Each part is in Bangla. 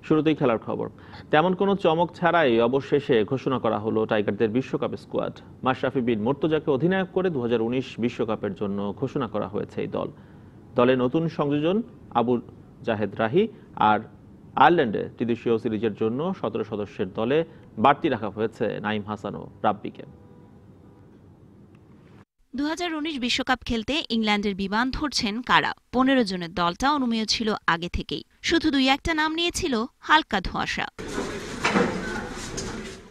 শুরুতেই খেলার খবর। তেমন কোনো চমক ছাড়াই অবশেষে ঘোষণা করা হলো টাইগারদের বিশ্বকাপ স্কোয়াড। মাশরাফি বিন মুর্তজাকে অধিনায়ক করে 2019 বিশ্বকাপের জন্য ঘোষণা করা হয়েছে এই দল। দলে নতুন সংযোজন আবু জাহেদ রাহি, আর আয়ারল্যান্ডে ত্রিদেশীয় সিরিজের জন্য 17 সদস্যের দলে বাড়তি রাখা হয়েছে নাইম হাসান ও রাব্বিকে। 2019 বিশ্বকাপ খেলতে ইংল্যান্ডের বিমান ধরছেন কারা? 15 জনের দলটা অনুমেয় ছিল আগে থেকেই, শুধু 2-1টা নাম নিয়েছিল হালকা ধোঁয়াশা।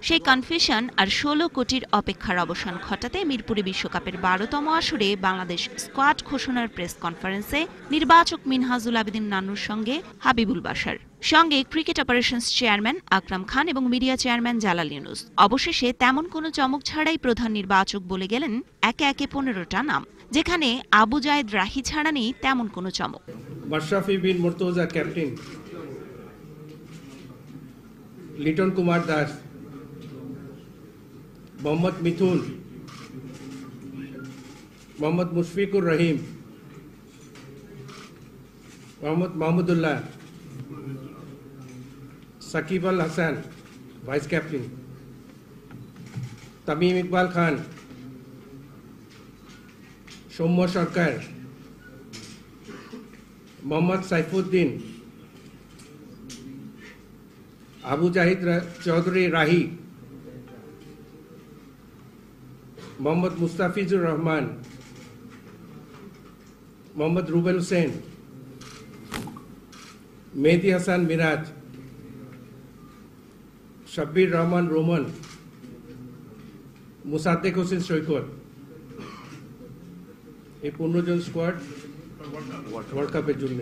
সেই কনফিউশন আর 16 কোটির অপেক্ষার অবসান ঘটাতে মিরপুরে বিশ্বকাপের 12তম আসরে বাংলাদেশ স্কোয়াড ঘোষণার প্রেস কনফারেন্সে নির্বাচক মিনহাজুল আবেদিন নান্নুর সঙ্গে হাবিবুল বাশার, সঙ্গে cricket operations chairman Akram Khan এবং মিডিয়া চেয়ারম্যান জালাল ইউনুস। অবশেষে তেমন কোনো চমক ছাড়াই প্রধান নির্বাচক বলে গেলেন একে একে 15টা নাম, যেখানে আবু জায়েদ রাহি ছাড়া নেই তেমন কোনো চমক। মাশরাফি বিন মুর্তজা ক্যাপ্টেন, লিটন কুমার দাস, মোহাম্মদ মিথুন, মোহাম্মদ মুশফিকুর রহিম, মোহাম্মদ মাহমুদুল্লাহ, সাকিব আল হাসান ভাইস ক্যাপ্টেন, তামিম ইকবাল খান, সৌম্য সরকার, মোহাম্মদ সাইফুদ্দিন, আবু জাহিদ চৌধুরী রাহি, মোহাম্মদ মুস্তাফিজুর রহমান, মোহাম্মদ রুবেল হোসেন, মেহেদি হাসান মিরাজ, শব্বির রহমান রোমান, মুসাদ্দেক হোসেন সৈকত। এই 15 জন স্কোয়াড ওয়ার্ল্ড কাপের জন্য।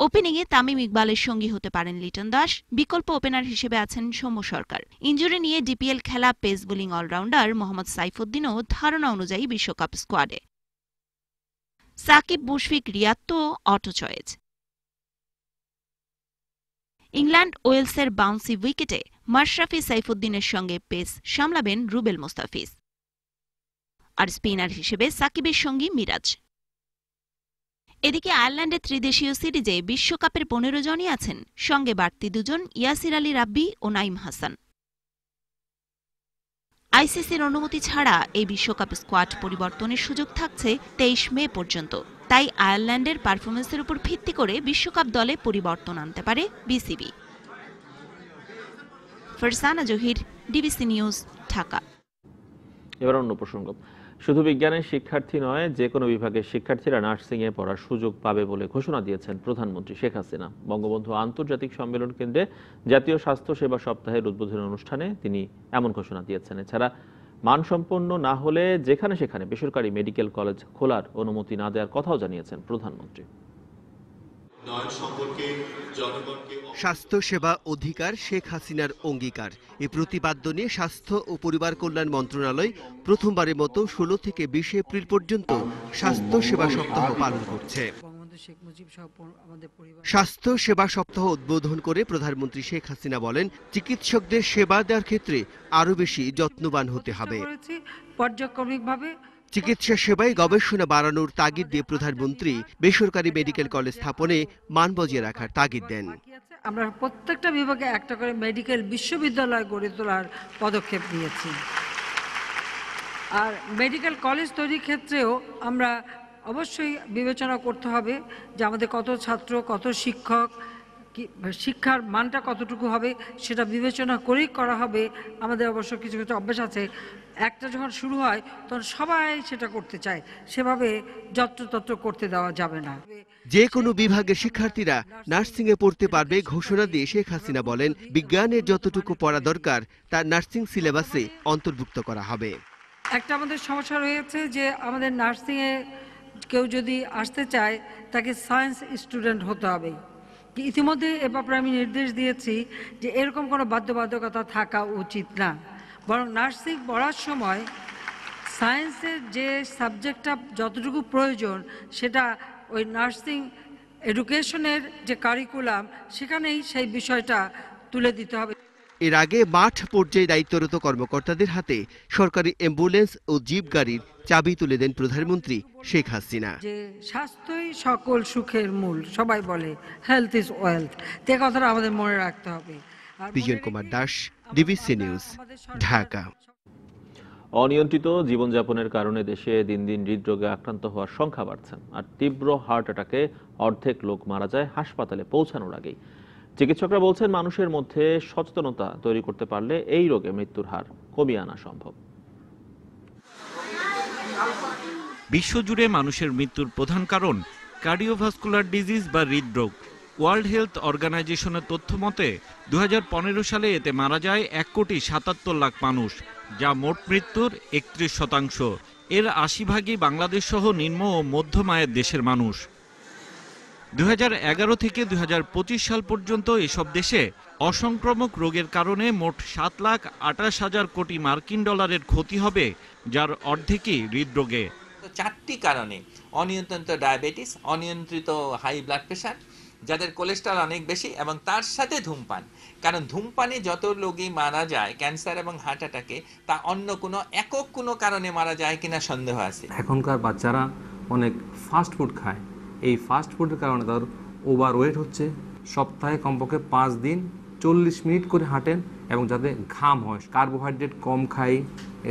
ওপেনিংয়ে তামিম ইকবালের সঙ্গী হতে পারেন লিটন দাস, বিকল্প ওপেনার হিসেবে আছেন সৌম্য সরকার। ইনজুরি নিয়ে ডিপিএল খেলা পেস বোলিং অলরাউন্ডার মোহাম্মদ সাইফুদ্দিনও ধারণা অনুযায়ী বিশ্বকাপ স্কোয়াডে। সাকিব, মুশফিক, রিয়াদ তো অটো চয়েজ। ইংল্যান্ড ওয়েলসের বাউন্সি উইকেটে মাশরাফি সাইফুদ্দিনের সঙ্গে পেস সামলাবেন রুবেল মোস্তাফিজ, আর স্পিনার হিসেবে সাকিবের সঙ্গী মিরাজ। এদিকে আয়ারল্যান্ডের ত্রিদেশীয় সিরিজে বিশ্বকাপের 15 জনই আছেন, সঙ্গে বাড়তি 2 জন ইয়াসির আলী রাব্বি ও নাইম হাসান। আইসিসির অনুমতি ছাড়া এই বিশ্বকাপ স্কোয়াড পরিবর্তনের সুযোগ থাকছে 23 মে পর্যন্ত। তাই আয়ারল্যান্ডের পারফরমেন্সের উপর ভিত্তি করে বিশ্বকাপ দলে পরিবর্তন আনতে পারে BCB. Farsana Zahir, DBC news, Dhaka. এবার অন্য প্রসঙ্গ। শুধু বিজ্ঞানের শিক্ষার্থী নয়, যে কোনো বিভাগের শিক্ষার্থীরা নার্সিংয়ে পড়ার সুযোগ পাবে বলে ঘোষণা দিয়েছেন প্রধানমন্ত্রী শেখ হাসিনা। বঙ্গবন্ধু আন্তর্জাতিক সম্মেলন কেন্দ্রে জাতীয় স্বাস্থ্য সেবা সপ্তাহের উদ্বোধনী অনুষ্ঠানে তিনি এমন ঘোষণা দিয়েছেন। এছাড়া মানসম্পন্ন না হলে যেখানে সেখানে বেসরকারি মেডিকেল কলেজ খোলার অনুমতি না দেওয়ার কথাও জানিয়েছেন প্রধানমন্ত্রী। স্বাস্থ্য সেবা অধিকার শেখ হাসিনার অঙ্গীকার, এই প্রতিপাদ্য নিয়ে স্বাস্থ্য ও পরিবার কল্যাণ মন্ত্রণালয় প্রথমবারের মতো 16 থেকে 20 এপ্রিল পর্যন্ত স্বাস্থ্য সেবা সপ্তাহ পালন করছে। স্বাস্থ্য সেবা সপ্তাহ উদ্বোধন করে প্রধানমন্ত্রী শেখ হাসিনা বলেন, চিকিৎসকদের সেবা দেওয়ার ক্ষেত্রে আরো বেশি যত্নবান হতে হবে। পর্যায়ক্রমিকভাবে চিকিৎসা সেবায় গবেষণা বাড়ানোর তাগিদ দিয়ে প্রধানমন্ত্রী বেসরকারি মেডিকেল কলেজ স্থাপনে মান বজিয়ে রাখার তাগিদ দেন। আমরা প্রত্যেকটা বিভাগে একটা করে মেডিকেল বিশ্ববিদ্যালয় গড়ে তোলার পদক্ষেপ নিয়েছি। আর মেডিকেল কলেজ তৈরির ক্ষেত্রেও আমরা অবশ্যই বিবেচনা করতে হবে যে আমাদের কত ছাত্র, কত শিক্ষক, শিক্ষার মানটা কতটুকু হবে সেটা বিবেচনা করেই করা হবে। আমাদের অবশ্য কিছু কিছু অভ্যাস আছে, একটা যখন শুরু হয় তখন সবাই সেটা করতে চায়, সেভাবে যত্রতত্র করতে দেওয়া যাবে না। যে কোনো বিভাগের শিক্ষার্থীরা নার্সিংয়ে পড়তে পারবে ঘোষণা দিয়ে শেখ হাসিনা বলেন, বিজ্ঞানের যতটুকু পড়া দরকার তা নার্সিং সিলেবাসে অন্তর্ভুক্ত করা হবে। একটা আমাদের সমস্যা রয়েছে যে আমাদের নার্সিংয়ে কেউ যদি আসতে চায় তাকে সায়েন্স স্টুডেন্ট হতে হবে। ইতিমধ্যে এ ব্যাপারে আমি নির্দেশ দিয়েছি যে এরকম কোনো বাধ্যবাধকতা থাকা উচিত না, বরং নার্সিং পড়ার সময় সায়েন্সের যে সাবজেক্টটা যতটুকু প্রয়োজন সেটা ওই নার্সিং এডুকেশনের যে কারিকুলাম সেখানেই সেই বিষয়টা তুলে দিতে হবে। এর আগে মাঠ পর্যায়ে দায়িত্বরত কর্মকর্তাদের হাতে সরকারি অ্যাম্বুলেন্স ও জিপ গাড়ির চাবি তুলে দেন প্রধানমন্ত্রী শেখ হাসিনা। যে স্বাস্থ্যই সকল সুখের মূল, সবাই বলে হেলথ ইজ ওয়েলথ, তে কথাটা আমাদের মনে রাখতে হবে। Bijan Kumar Das, DBC news, Dhaka. অনিয়ন্ত্রিত জীবনযাপনের কারণে দেশে দিন দিন হৃদরোগে আক্রান্ত হওয়ার সংখ্যা বাড়ছে, আর তীব্র হার্ট অ্যাটাকে অর্ধেক লোক মারা যায় হাসপাতালে পৌঁছানোর আগেই। চিকিৎসকরা বলছেন, মানুষের মধ্যে সচেতনতা তৈরি করতে পারলে এই রোগে মৃত্যুর হার কমিয়ে আনা সম্ভব। বিশ্বজুড়ে মানুষের মৃত্যুর প্রধান কারণ কার্ডিওভাস্কুলার ডিজিজ বা হৃদরোগ। ওয়ার্ল্ড হেলথ অর্গানাইজেশনের তথ্য মতে 2015 সালে এতে মারা যায় 1,77,00,000 মানুষ, যা মোট মৃত্যুর 31%। এর 80% বাংলাদেশ সহ নিম্ন ও মধ্যম আয়ের দেশের মানুষ। 2011 থেকে 2025 সাল পর্যন্ত এসব দেশে অসংক্রামক রোগের কারণে মোট 7,28,000 কোটি মার্কিন ডলারের ক্ষতি হবে, যার অর্ধেকই হৃদরোগে। 4টি কারণে: অনিয়ন্ত্রিত ডায়াবেটিস, অনিয়ন্ত্রিত হাই ব্লাড প্রেশার, যাদের কোলেস্টেরল অনেক বেশি, এবং তার সাথে ধূমপান। কারণ ধূমপানে যত রোগী মারা যায় ক্যান্সার এবং হার্ট অ্যাটাকে, তা অন্য কোনো একক কোনো কারণে মারা যায় কিনা সন্দেহ আছে। এখনকার বাচ্চারা অনেক ফাস্ট ফুড খায়, এই ফাস্ট ফুডের কারণে তার ওভারওয়েট হচ্ছে। সপ্তাহে কমপক্ষে 5 দিন 40 মিনিট করে হাঁটেন এবং যাতে ঘাম হয়। কার্বোহাইড্রেট কম খাই,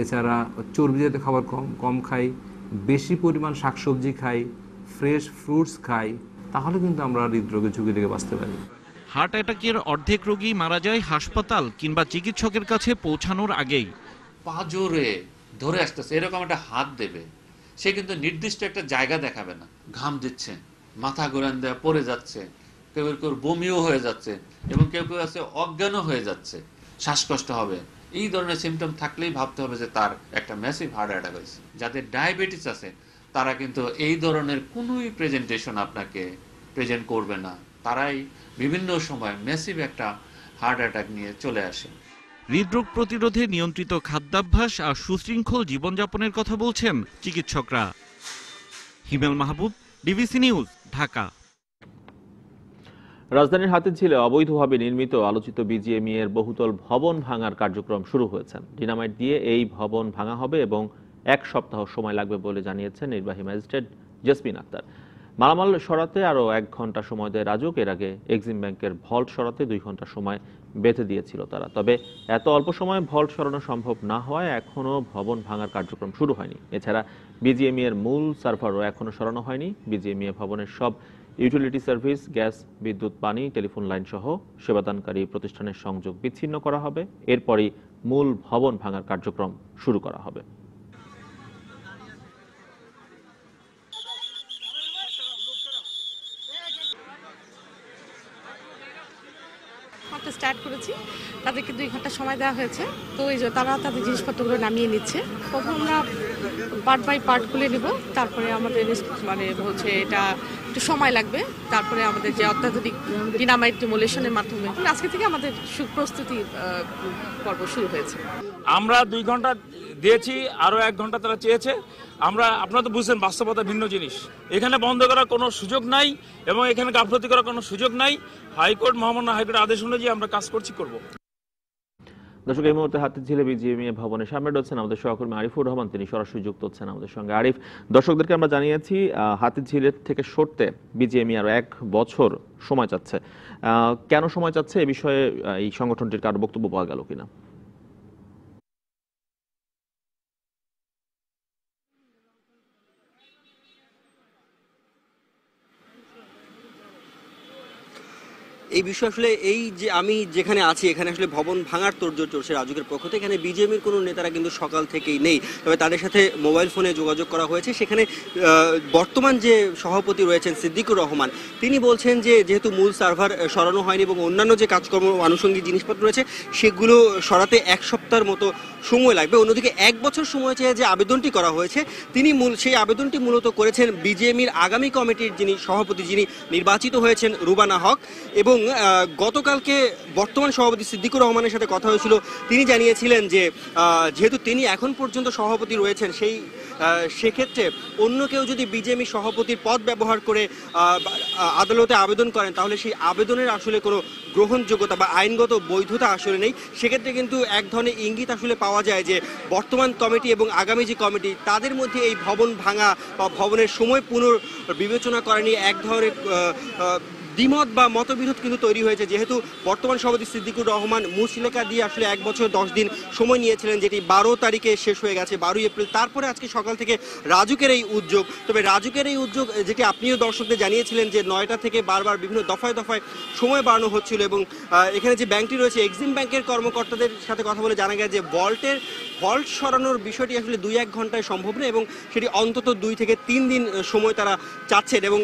এছাড়া চর্বি জাতীয় খাবার কম খাই, বেশি পরিমাণ শাকসবজি খাই, ফ্রেশ ফ্রুটস খাই, তাহলে কিন্তু আমরা হৃদরোগের ঝুঁকি থেকে বাঁচতে পারি। হার্ট অ্যাটাকের অর্ধেক রোগী মারা যায় হাসপাতাল কিংবা চিকিৎসকের কাছে পৌঁছানোর আগেই। পা জোরে ধরে আসতেছে, এরকম একটা হাত দেবে, সে কিন্তু নির্দিষ্ট একটা জায়গা দেখাবে না। ঘাম দিচ্ছে, মাথা ঘোরান দেওয়া পড়ে যাচ্ছে, কেউ কেউ বমিও হয়ে যাচ্ছে, এবং কেউ কেউ আছে অজ্ঞানও হয়ে যাচ্ছে, শ্বাসকষ্ট হবে। এই ধরনের সিমটম থাকলেই ভাবতে হবে যে তার একটা ম্যাসিভ হার্ট অ্যাটাক হয়েছে। যাদের ডায়াবেটিস আছে তারা কিন্তু এই ধরনের কোনোই প্রেজেন্টেশন আপনাকে প্রেজেন্ট করবে না, তারাই বিভিন্ন সময় ম্যাসিভ একটা হার্ট অ্যাটাক নিয়ে চলে আসে। হৃদরোগ প্রতিরোধে নিয়ন্ত্রিত খাদ্যাভ্যাস আর সুশৃঙ্খল জীবনযাপনের কথা বলছেন চিকিৎসকরা। হিমেল মাহবুব, ডিবিসি নিউজ, ঢাকা। রাজধানীর হাতিরঝিলে অবৈধভাবে নির্মিত আলোচিত বিজিএমইএ এর বহুতল ভবন ভাঙার কার্যক্রম শুরু হয়েছে। ডিনামাইট দিয়ে এই ভবন ভাঙা হবে এবং 1 সপ্তাহ সময় লাগবে বলে জানিয়েছেন নির্বাহী ম্যাজিস্ট্রেট জেসমিন আক্তার। মালামাল সরাতে আরও 1 ঘন্টা সময় দেয় রাজুক। এর আগে এক্সিম ব্যাংকের ভল্ট সরাতে 2 ঘন্টা সময় বেঁধে দিয়েছিল তারা। তবে এত অল্প সময়ে ভল্ট সরানো সম্ভব না হওয়ায় এখনও ভবন ভাঙার কার্যক্রম শুরু হয়নি। এছাড়া বিজিএমইএ এর মূল সার্ভারও এখনও সরানো হয়নি। বিজিএমইএ ভবনের সব ইউটিলিটি সার্ভিস, গ্যাস, বিদ্যুৎ, পানি, টেলিফোন লাইন সহ সেবাদানকারী প্রতিষ্ঠানের সংযোগ বিচ্ছিন্ন করা হবে। এরপরই মূল ভবন ভাঙার কার্যক্রম শুরু করা হবে। স্টার্ট করেছি, তাদেরকে 2 ঘন্টা সময় দেওয়া হয়েছে, তো এই যে তারা তাদের জিনিসপত্রগুলো নামিয়ে নিচ্ছে। প্রথম আমরা পার্ট বাই পার্ট খুলে নিব, তারপরে আমাদের মানে বলছে এটা একটু সময় লাগবে, তারপরে আমাদের যে অত্যাধুনিক ডিনামাইট ডিমোলেশনের মাধ্যমে আজকে থেকে আমাদের প্রস্তুতি পর্ব শুরু হয়েছে। আমরা 2 ঘন্টা দিয়েছি, আরো 1 ঘন্টা তারা চেয়েছে। আপনারা তো বুঝছেন বাস্তবতা ভিন্ন জিনিস, এখানে বন্ধ করার কোনো সুযোগ নাই এবং এখানে গাফলতি করার কোনো সুযোগ নাই। হাইকোর্ট, মহামান্য হাইকোর্টের আদেশ অনুযায়ী আমরা কাজ করব। দর্শক, এই মুহূর্তে হাতিরঝিলে বিজিএমইএ ভবনের সামনে রয়েছেন আমাদের সহকর্মী আরিফুর রহমান, তিনি সরাসরি যুক্ত হচ্ছেন আমাদের সঙ্গে। আরিফ, দর্শকদেরকে আমরা জানিয়েছি হাতিরঝিলের থেকে সরতে বিজিএমইএ আরো 1 বছর সময় চাচ্ছে। কেন সময় চাচ্ছে এ বিষয়ে এই সংগঠনটির কারো বক্তব্য পাওয়া গেল কিনা? এই বিষয় আসলে এই যে আমি যেখানে আছি এখানে আসলে ভবন ভাঙার তোড়জোড় চলছে রাজুকের পক্ষ থেকে। এখানে বিজেপির কোনো নেতারা কিন্তু সকাল থেকেই নেই, তবে তাদের সাথে মোবাইল ফোনে যোগাযোগ করা হয়েছে। সেখানে বর্তমান যে সভাপতি রয়েছেন সিদ্দিকুর রহমান, তিনি বলছেন যে যেহেতু মূল সার্ভার সরানো হয়নি এবং অন্যান্য যে কাজকর্ম আনুষঙ্গিক জিনিসপত্র রয়েছে সেগুলো সরাতে 1 সপ্তাহের মতো সময় লাগবে। অন্যদিকে 1 বছর সময় চেয়ে যে আবেদনটি করা হয়েছে, তিনি সেই আবেদনটি মূলত করেছেন বিজেপির আগামী কমিটির যিনি সভাপতি, যিনি নির্বাচিত হয়েছেন রুবানা হক, এবং গতকালকে বর্তমান সভাপতি সিদ্দিকুর রহমানের সাথে কথা হয়েছিল, তিনি জানিয়েছিলেন যে যেহেতু তিনি এখন পর্যন্ত সভাপতি রয়েছেন সেক্ষেত্রে অন্য কেউ যদি বিজেএমই সভাপতির পদ ব্যবহার করে আদালতে আবেদন করেন তাহলে সেই আবেদনের আসলে কোনো গ্রহণযোগ্যতা বা আইনগত বৈধতা আসলে নেই। সেক্ষেত্রে কিন্তু এক ধরনের ইঙ্গিত আসলে পাওয়া যায় যে বর্তমান কমিটি এবং আগামী যে কমিটি তাদের মধ্যে এই ভবন ভাঙা বা ভবনের সময় পুনর্বিবেচনা করা নিয়ে এক ধরনের দ্বিমত বা মতবিরোধ কিন্তু তৈরি হয়েছে। যেহেতু বর্তমান সভাপতি সিদ্দিকুর রহমান মুচলেখা দিয়ে আসলে 1 বছর 10 দিন সময় নিয়েছিলেন, যেটি 12 তারিখে শেষ হয়ে গেছে, 12 এপ্রিল। তারপরে আজকে সকাল থেকে রাজুকের এই উদ্যোগ, তবে রাজুকের এই উদ্যোগ যেটি আপনিও দর্শকদের জানিয়েছিলেন যে 9টা থেকে বারবার বিভিন্ন দফায় দফায় সময় বাড়ানো হচ্ছিল এবং এখানে যে ব্যাংকটি রয়েছে এক্সিম ব্যাংকের কর্মকর্তাদের সাথে কথা বলে জানা গেছে যে ভল্ট সরানোর বিষয়টি আসলে 2-1 ঘন্টায় সম্ভব না এবং সেটি অন্তত 2 থেকে 3 দিন সময় তারা চাচ্ছেন। এবং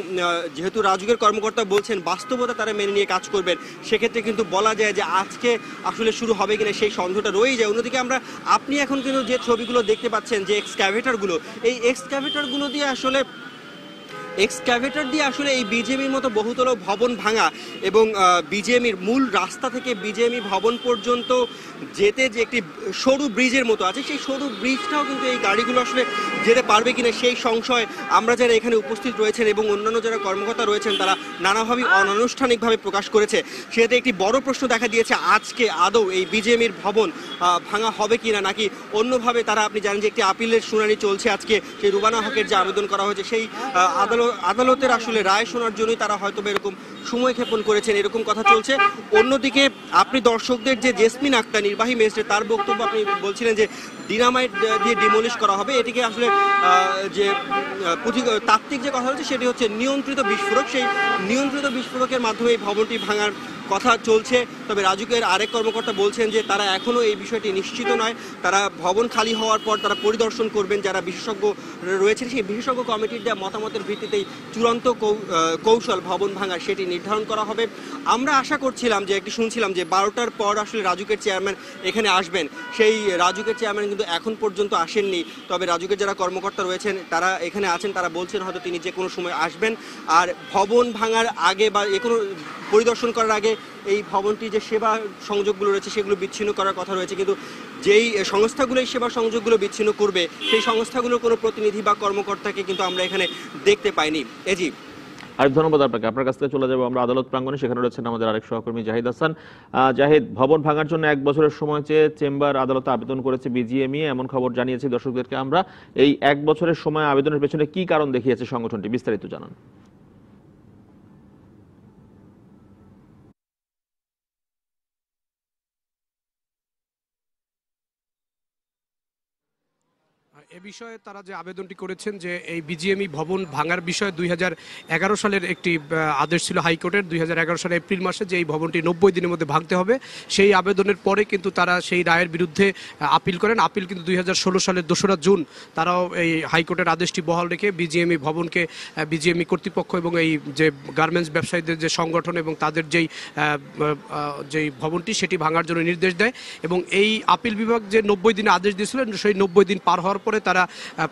যেহেতু রাজুকের কর্মকর্তা বলছেন বাস্তবতা তারা মেনে নিয়ে কাজ করবেন, সেক্ষেত্রে কিন্তু বলা যায় যে আজকে আসলে শুরু হবে কিনা সেই সন্দেহটা রয়েই যায়। অন্যদিকে আপনি এখন কিন্তু যে ছবিগুলো দেখতে পাচ্ছেন যে এক্সক্যাভেটরগুলো, এই এক্সক্যাভেটর দিয়ে আসলে এই বিজেএমির মতো বহুতল ভবন ভাঙা এবং বিজেএমির মূল রাস্তা থেকে বিজেএমি ভবন পর্যন্ত যেতে যে একটি সরু ব্রিজের মতো আছে, সেই সরু ব্রিজটাও কিন্তু এই গাড়িগুলো আসলে যেতে পারবে কিনা সেই সংশয় আমরা যারা এখানে উপস্থিত রয়েছেন এবং অন্যান্য যারা কর্মকর্তা রয়েছেন তারা নানাভাবে অনানুষ্ঠানিকভাবে প্রকাশ করেছে। সেটাতে একটি বড় প্রশ্ন দেখা দিয়েছে আজকে আদৌ এই বিজেএমির ভবন ভাঙা হবে কিনা নাকি অন্যভাবে তারা, আপনি জানেন যে একটি আপিলের শুনানি চলছে আজকে, সেই রুবানা হকের যে আবেদন করা হয়েছে সেই আদালতের আসলে রায় শোনার জন্যই তারা হয়তো এরকম সময়ক্ষেপণ করেছেন, এরকম কথা চলছে। অন্যদিকে আপনি দর্শকদের যে জেসমিন আক্তার নির্বাহী ম্যাজিস্ট্রেট তার বক্তব্য আপনি বলছিলেন যে ডিনামাইট দিয়ে ডিমোলিশ করা হবে, এটিকে আসলে যে তাত্ত্বিক যে কথা হচ্ছে সেটি হচ্ছে নিয়ন্ত্রিত বিস্ফোরক, সেই নিয়ন্ত্রিত বিস্ফোরকের মাধ্যমে এই ভবনটি ভাঙার কথা চলছে। তবে রাজুকের আরেক কর্মকর্তা বলছেন যে তারা এখনও এই বিষয়টি নিশ্চিত নয়, তারা ভবন খালি হওয়ার পর তারা পরিদর্শন করবেন, যারা বিশেষজ্ঞ রয়েছেন সেই বিশেষজ্ঞ কমিটির দেওয়া মতামতের ভিত্তিতেই চূড়ান্ত কৌশল ভবন ভাঙার সেটি নির্ধারণ করা হবে। আমরা আশা করছিলাম যে শুনছিলাম যে 12টার পর আসলে রাজুকের চেয়ারম্যান এখানে আসবেন, সেই রাজুকের চেয়ারম্যান কিন্তু এখন পর্যন্ত আসেননি। তবে রাজুকের যারা কর্মকর্তা রয়েছেন তারা এখানে আছেন, তারা বলছেন হয়তো তিনি যে কোনো সময় আসবেন। আর ভবন ভাঙার আগে বা কোনো পরিদর্শন করার আগে এই ভবনটি যে সেবা সংযোগগুলো রয়েছে সেগুলো বিচ্ছিন্ন করার কথা রয়েছে, কিন্তু যেই সংস্থাগুলো এই সেবা সংযোগগুলো বিচ্ছিন্ন করবে সেই সংস্থাগুলোর কোনো প্রতিনিধি বা কর্মকর্তাকে কিন্তু আমরা এখানে দেখতে পাইনি। এজি আরেক ধন্যবাদ আপনাকে। আপনার কাছ থেকে চলে যাবো আমরা আদালত প্রাঙ্গণে, সেখানে রয়েছেন আমাদের আরেক সহকর্মী জাহিদ হাসান। জাহিদ, ভবন ভাঙার জন্য 1 বছরের সময় চেয়ে চেম্বার আদালতে আবেদন করেছে বিজিএমই, এমন খবর জানিয়েছি দর্শকদেরকে আমরা। এই 1 বছরের সময় আবেদনের পেছনে কি কারণ দেখিয়েছে সংগঠনটি, বিস্তারিত জানান। এ বিষয়ে তারা যে আবেদনটি করেছেন যে এই বিজিএমই ভবন ভাঙার বিষয়ে 2011 সালের একটি আদেশ ছিল হাইকোর্টের, 2011 সালের এপ্রিল মাসে যে এই ভবনটি 90 দিনের মধ্যে ভাঙতে হবে, সেই আবেদনের পরে কিন্তু তারা সেই রায়ের বিরুদ্ধে আপিল করেন। আপিল কিন্তু 2016 সালের 2রা জুন তারাও এই হাইকোর্টের আদেশটি বহাল রেখে বিজিএমই ভবনকে বিজিএমই কর্তৃপক্ষ এবং এই যে গার্মেন্টস ব্যবসায়ীদের যে সংগঠন এবং তাদের যেই ভবনটি সেটি ভাঙার জন্য নির্দেশ দেয়। এবং এই আপিল বিভাগ যে 90 দিনে আদেশ দিয়েছিলেন সেই 90 দিন পার হওয়ার পরে তারা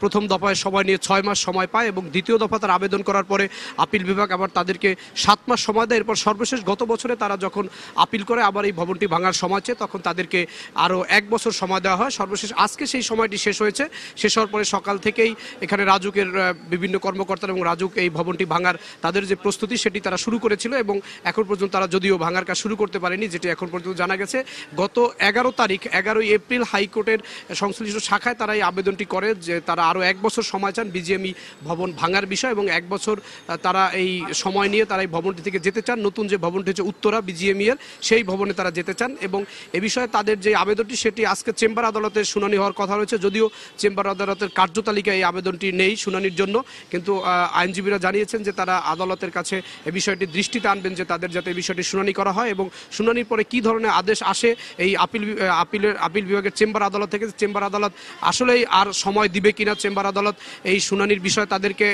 প্রথম দফায় সময় নিয়ে 6 মাস সময় পায় এবং দ্বিতীয় দফা তারা আবেদন করার পরে আপিল বিভাগ আবার তাদেরকে 7 মাস সময় দেয়। এরপর সর্বশেষ গত বছরে তারা যখন আপিল করে আবার এই ভবনটি ভাঙার সময় চেয়ে তখন তাদেরকে আরও 1 বছর সময় দেওয়া হয়। সর্বশেষ আজকে সেই সময়টি শেষ হয়েছে। শেষ হওয়ার পরে সকাল থেকেই এখানে রাজুকের বিভিন্ন কর্মকর্তা এবং রাজুক এই ভবনটি ভাঙার তাদের যে প্রস্তুতি সেটি তারা শুরু করেছিল এবং এখন পর্যন্ত তারা যদিও ভাঙার কাজ শুরু করতে পারেনি, যেটি এখন পর্যন্ত জানা গেছে। গত 11 এপ্রিল হাইকোর্টের সংশ্লিষ্ট শাখায় তারা এই আবেদনটি করে যে তারা আরও 1 বছর সময় চান বিজিএমই ভবন ভাঙার বিষয় এবং 1 বছর তারা এই সময় নিয়ে তারা এই ভবনটি থেকে যেতে চান। নতুন যে ভবনটি হচ্ছে উত্তরা বিজিএমই এর সেই ভবনে তারা যেতে চান এবং এ বিষয়ে তাদের যে আবেদনটি সেটি আজকে চেম্বার আদালতে শুনানি হওয়ার কথা রয়েছে। যদিও চেম্বার আদালতের কার্যতালিকায় এই আবেদনটি নেই শুনানির জন্য, কিন্তু আইনজীবীরা জানিয়েছেন যে তারা আদালতের কাছে এই বিষয়টি দৃষ্টিতে আনবেন যে তাদের যাতে এই বিষয়টি শুনানি করা হয় এবং শুনানির পরে কী ধরনের আদেশ আসে এই আপিল বিভাগের চেম্বার আদালত থেকে, চেম্বার আদালত আসলেই আর সময় দিবে কিনা, চেম্বার আদালত এই শুনানির বিষয়ে তাদেরকে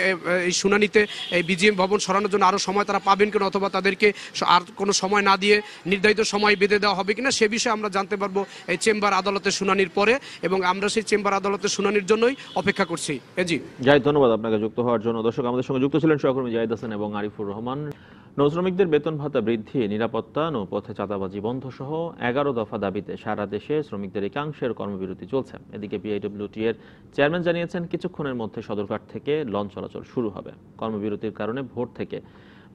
এই শুনানিতে এই বিজিএম ভবন সরানোর জন্য আরও সময় তারা পাবেন কিনা অথবা তাদেরকে আর কোনো সময় না দিয়ে নির্ধারিত সময় বেঁধে দেওয়া হবে কিনা সে বিষয়ে আমরা জানতে পারবো এই চেম্বার আদালতের শুনানির পরে এবং আমরা সেই চেম্বার আদালতের শুনানির জন্যই অপেক্ষা করছি। জি জাহিদ, ধন্যবাদ আপনাকে যুক্ত হওয়ার জন্য। দর্শক, আমাদের সঙ্গে যুক্ত ছিলেন সহকর্মী জাহিদ হাসান এবং আরিফুর রহমান। নৌশ্রমিকদের বেতন ভাতা বৃদ্ধি, নিরাপত্তা, নৌপথে চাঁদাবাজি বন্ধ সহ 11 দফা দাবিতে সারা দেশে শ্রমিকদের একাংশের কর্মবিরতি চলছে। এদিকে বিআইডব্লিউটি এর চেয়ারম্যান জানিয়েছেন কিছুক্ষণের মধ্যে সদরঘাট থেকে লঞ্চ চলাচল শুরু হবে। কর্মবিরতির কারণে ভোর থেকে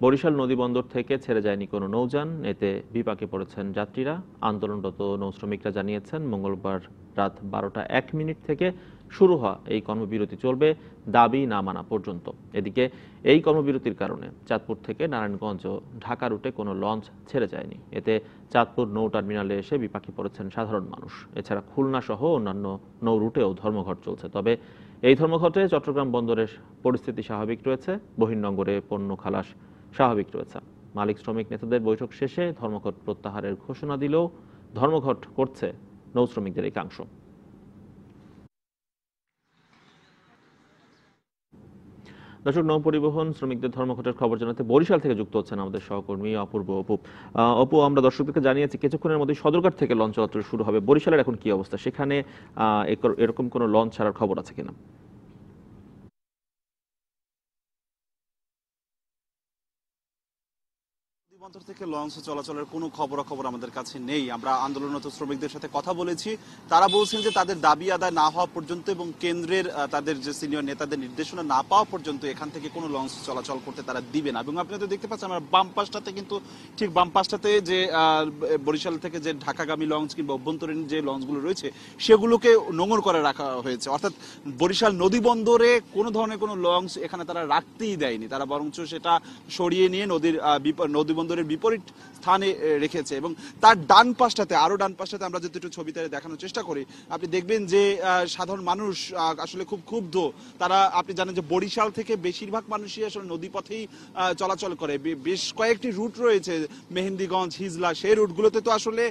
বরিশাল নদীবন্দর থেকে ছেড়ে যায়নি কোনো নৌযান, এতে বিপাকে পড়েছেন যাত্রীরা। আন্দোলনরত নৌশ্রমিকরা জানিয়েছেন মঙ্গলবার রাত 12টা 1 মিনিট থেকে শুরু হওয়া এই কর্মবিরতি চলবে দাবি না মানা পর্যন্ত। এদিকে এই কর্মবিরতির কারণে চাঁদপুর থেকে নারায়ণগঞ্জ ও ঢাকা রুটে কোনো লঞ্চ ছেড়ে যায়নি। এতে চাঁদপুর নৌ টার্মিনালে এসে বিপাকে পড়েছেন সাধারণ মানুষ। এছাড়া খুলনা সহ অন্যান্য নৌ রুটেও ধর্মঘট চলছে। তবে এই ধর্মঘটে চট্টগ্রাম বন্দরের পরিস্থিতি স্বাভাবিক রয়েছে, বহির্নোঙরে পণ্য খালাস স্বাভাবিক রয়েছে। মালিক শ্রমিক নেতাদের বৈঠক শেষে ধর্মঘট প্রত্যাহারের ঘোষণা দিলেও ধর্মঘট করছে নৌশ্রমিকদের একাংশ। দর্শক, নৌ পরিবহন শ্রমিকদের ধর্মঘটের খবর জানাতে বরিশাল থেকে যুক্ত হচ্ছেন আমাদের সহকর্মী অপূর্ব। অপু, আমরা দর্শকদেরকে জানিয়েছি কিছুক্ষণের মধ্যে সদরঘাট থেকে লঞ্চ চলাচল শুরু হবে। বরিশালের এখন কি অবস্থা? সেখানে এরকম কোনো লঞ্চ ছাড়ার খবর আছে কিনা? বন্দর থেকে লঞ্চ চলাচলের কোনো খবরাখবর আমাদের কাছে নেই। আমরা আন্দোলনরত শ্রমিকদের সাথে কথা বলেছি, তারা বলছেন যে তাদের দাবি আদায় না হওয়া পর্যন্ত এবং কেন্দ্রের তাদের যে সিনিয়র নেতাদের নির্দেশনা না পাওয়া পর্যন্ত এখান থেকে কোনো লঞ্চ চলাচল করতে তারা দিবে না। এবং আপনারা দেখতে পাচ্ছেন আমরা বাম পাশটাতে কিন্তু ঠিক বাম পাশটাতে যে বরিশাল থেকে যে ঢাকাগামী লঞ্চ কিংবা অভ্যন্তরীণ যে লঞ্চগুলো রয়েছে সেগুলোকে নোঙর করে রাখা হয়েছে। অর্থাৎ বরিশাল নদী বন্দরে কোনো ধরনের কোনো লঞ্চ এখানে তারা রাখতেই দেয়নি, তারা বরঞ্চ সেটা সরিয়ে নিয়ে নদী বন্দরের বিপরীত স্থানে রেখেছে। এবং তার ডান পাশটাতে আমরা যদি একটু ছবিতে দেখানোর চেষ্টা করি, আপনি দেখবেন যে সাধারণ মানুষ আসলে খুব ক্ষুব্ধ। তারা, আপনি জানেন যে বরিশাল থেকে বেশিরভাগ মানুষই আসলে নদী পথেই চলাচল করে। বেশ কয়েকটি রুট রয়েছে, মেহেন্দিগঞ্জ, হিজলা, সেই রুটগুলোতে তো আসলে